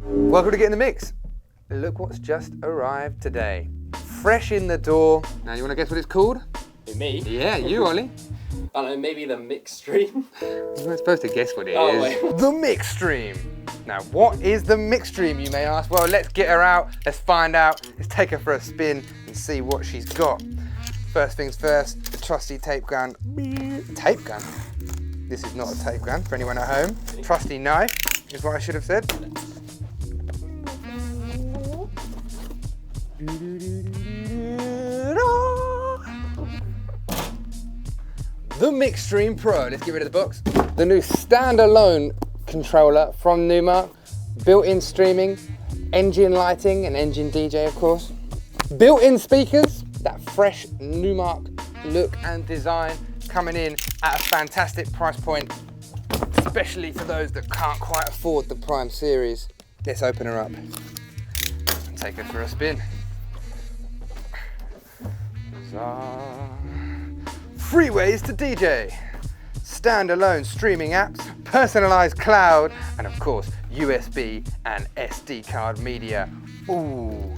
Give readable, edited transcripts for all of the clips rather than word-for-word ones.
Welcome to Get in the Mix. Look what's just arrived today. Fresh in the door. Now you want to guess what it's called? Me? Yeah, you, Ollie. I don't know, maybe the Mixstream? You weren't supposed to guess what it is. Wait. The Mixstream. Now, what is the Mixstream, you may ask? Well, let's get her out. Let's find out. Let's take her for a spin and see what she's got. First things first, the trusty tape gun. Tape gun? This is not a tape gun for anyone at home. Trusty knife is what I should have said. The Mixstream Pro. Let's get rid of the box. The new standalone controller from Numark. Built-in streaming, engine lighting, and engine DJ, of course. Built-in speakers. That fresh Numark look and design coming in at a fantastic price point, especially for those that can't quite afford the Prime series. Let's open her up and take her for a spin. Free ways to DJ, standalone streaming apps, personalized cloud, and of course USB and SD card media. Ooh.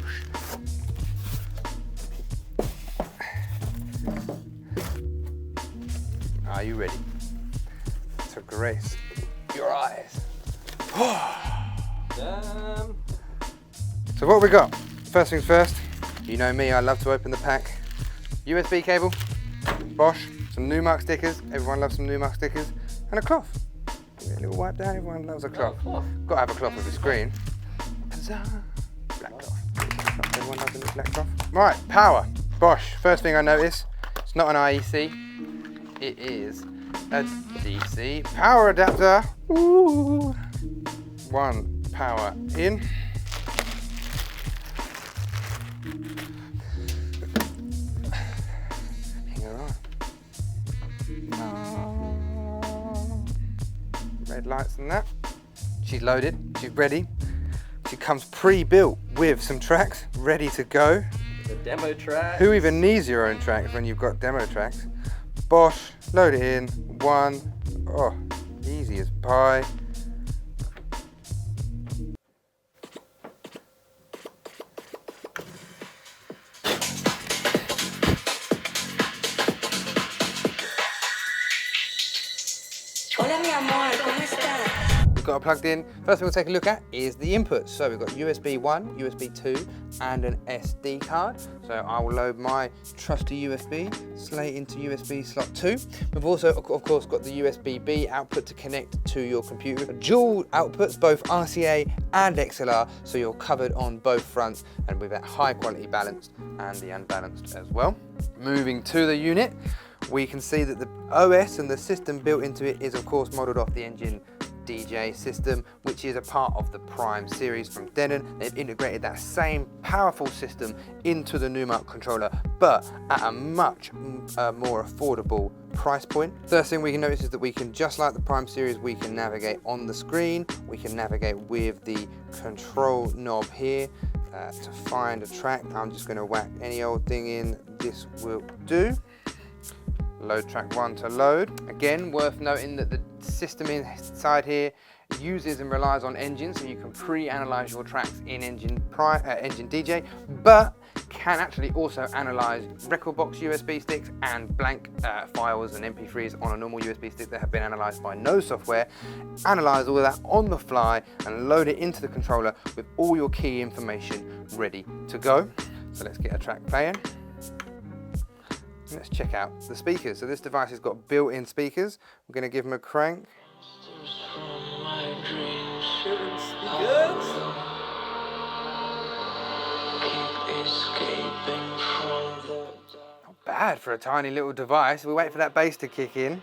Are you ready to grace your eyes? So what we got? First things first, you know me, I love to open the pack. USB cable, Bosch, some Numark stickers, everyone loves some Numark stickers, and a cloth. Give it a little wipe down, everyone loves a cloth. Got to have a cloth with the screen. Black cloth. Everyone loves a little black cloth. Right, power, Bosch. First thing I notice, it's not an IEC, it is a DC power adapter. Ooh. One power in. Red lights and that. She's loaded, she's ready. She comes pre-built with some tracks ready to go. The demo track. Who even needs your own tracks when you've got demo tracks? Bosch, load it in, one. Oh, easy as pie. Got it plugged in. First thing we'll take a look at is the inputs. So we've got USB 1, USB 2, and an SD card. So I will load my trusty USB straight into USB slot 2. We've also, of course, got the USB-B output to connect to your computer. Dual outputs, both RCA and XLR, so you're covered on both fronts and with that high quality balanced and the unbalanced as well. Moving to the unit, we can see that the OS and the system built into it is, of course, modelled off the engine DJ system, which is a part of the Prime series from Denon. They've integrated that same powerful system into the Numark controller, but at a much more affordable price point. First thing we can notice is that we can, just like the Prime series, we can navigate on the screen. We can navigate with the control knob here to find a track. I'm just going to whack any old thing in. This will do. Load track 1 to load. Again, worth noting that the system inside here uses and relies on Engine, so you can pre-analyze your tracks in Engine DJ, but can actually also analyze record box USB sticks and blank files and MP3s on a normal USB stick that have been analyzed by no software. Analyze all of that on the fly and load it into the controller with all your key information ready to go. So let's get a track playing. Let's check out the speakers. So this device has got built-in speakers. I'm going to give them a crank. Not bad for a tiny little device. We wait for that bass to kick in.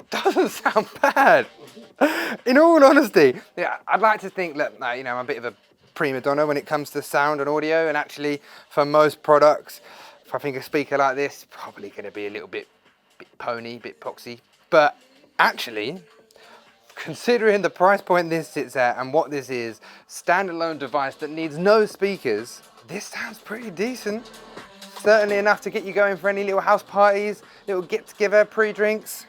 Doesn't sound bad. In all honesty, yeah, I'd like to think that you know, I'm a bit of a prima donna when it comes to sound and audio, and actually for most products, if I think a speaker like this, probably going to be a little bit pony, bit poxy. But actually, Considering the price point this sits at and what this is, standalone device that needs no speakers, this sounds pretty decent. Certainly enough to get you going for any little house parties, little get together, pre-drinks.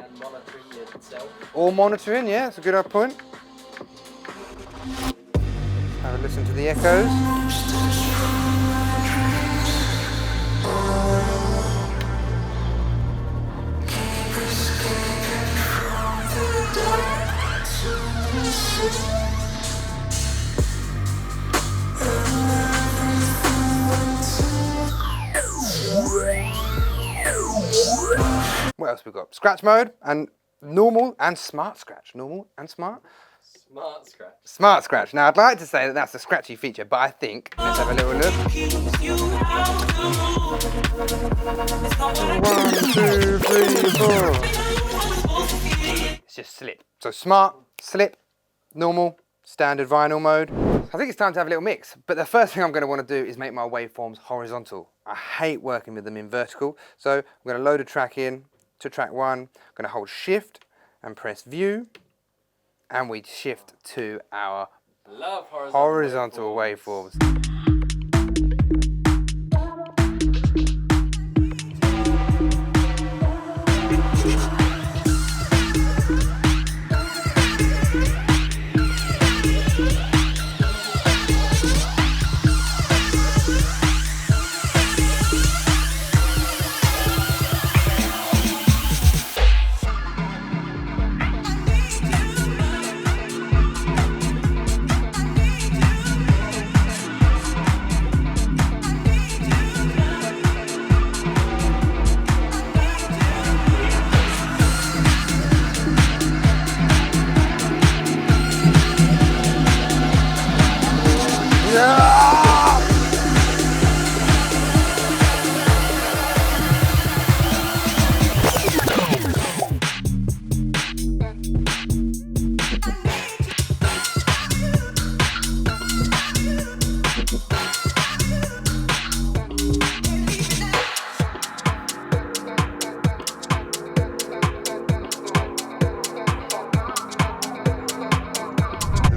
And monitoring itself. Or monitoring, yeah, that's a good point. Have a listen to the echoes. What else we got? Scratch mode and normal and smart scratch. Normal and smart. Smart scratch. Smart scratch. Now I'd like to say that that's a scratchy feature, but I think, let's have a little look. 1, 2, 3, 4. It's just slip. So smart, slip, normal, standard vinyl mode. I think it's time to have a little mix, but the first thing I'm going to want to do is make my waveforms horizontal. I hate working with them in vertical, so I'm going to load a track in to track 1. I'm going to hold shift and press view, and we shift to our horizontal waveforms.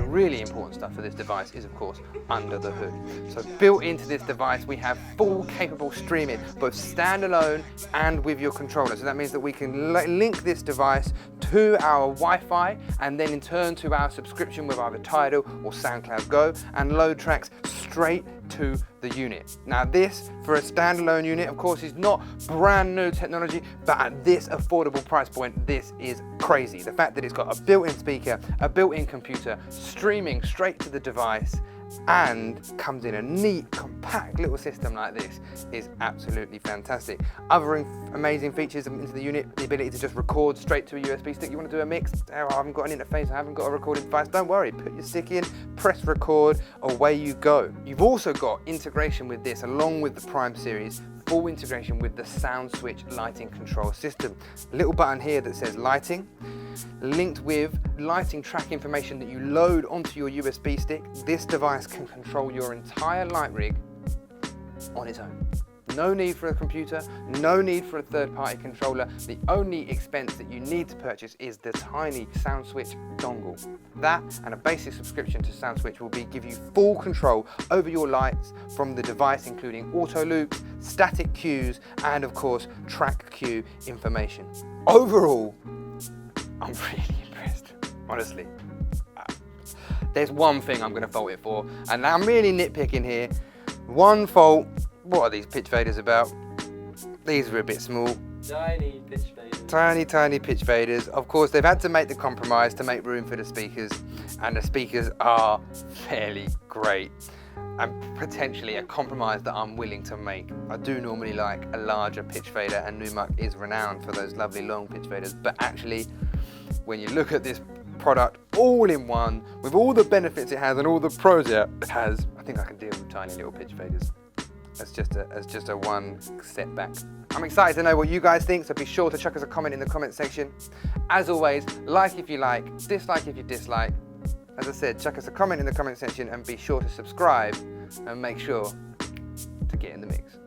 Really important stuff for this device is, of course, under the hood. So built into this device, we have full capable streaming, both standalone and with your controller. So that means that we can link this device to our Wi-Fi and then in turn to our subscription with either Tidal or SoundCloud Go and load tracks straight to the unit. Now this, for a standalone unit, of course, is not brand new technology, but at this affordable price point, this is crazy. The fact that it's got a built-in speaker, a built-in computer, streaming straight to the device, and comes in a neat, compact little system like this is absolutely fantastic. Other amazing features into the unit, the ability to just record straight to a USB stick. You want to do a mix? Oh, I haven't got an interface, I haven't got a recording device. Don't worry, put your stick in, press record, away you go. You've also got integration with this, along with the Prime series, full integration with the SoundSwitch lighting control system. A little button here that says lighting, linked with lighting track information that you load onto your USB stick. This device can control your entire light rig on its own. No need for a computer, no need for a third-party controller. The only expense that you need to purchase is the tiny SoundSwitch dongle. That and a basic subscription to SoundSwitch will give you full control over your lights from the device, including auto loops, static cues, and of course, track cue information. Overall, I'm really impressed, honestly. There's one thing I'm going to fault it for, and I'm really nitpicking here. One fault. What are these pitch faders about? These are a bit small. Tiny pitch faders. Tiny pitch faders. Of course, they've had to make the compromise to make room for the speakers, and the speakers are fairly great, and potentially a compromise that I'm willing to make. I do normally like a larger pitch fader, and Numark is renowned for those lovely long pitch faders, but actually, when you look at this product all in one, with all the benefits it has and all the pros it has, I think I can deal with tiny little pitch faders. As just a one step back. I'm excited to know what you guys think, so be sure to chuck us a comment in the comment section. As always, like if you like, dislike if you dislike. As I said, chuck us a comment in the comment section and be sure to subscribe and make sure to get in the mix.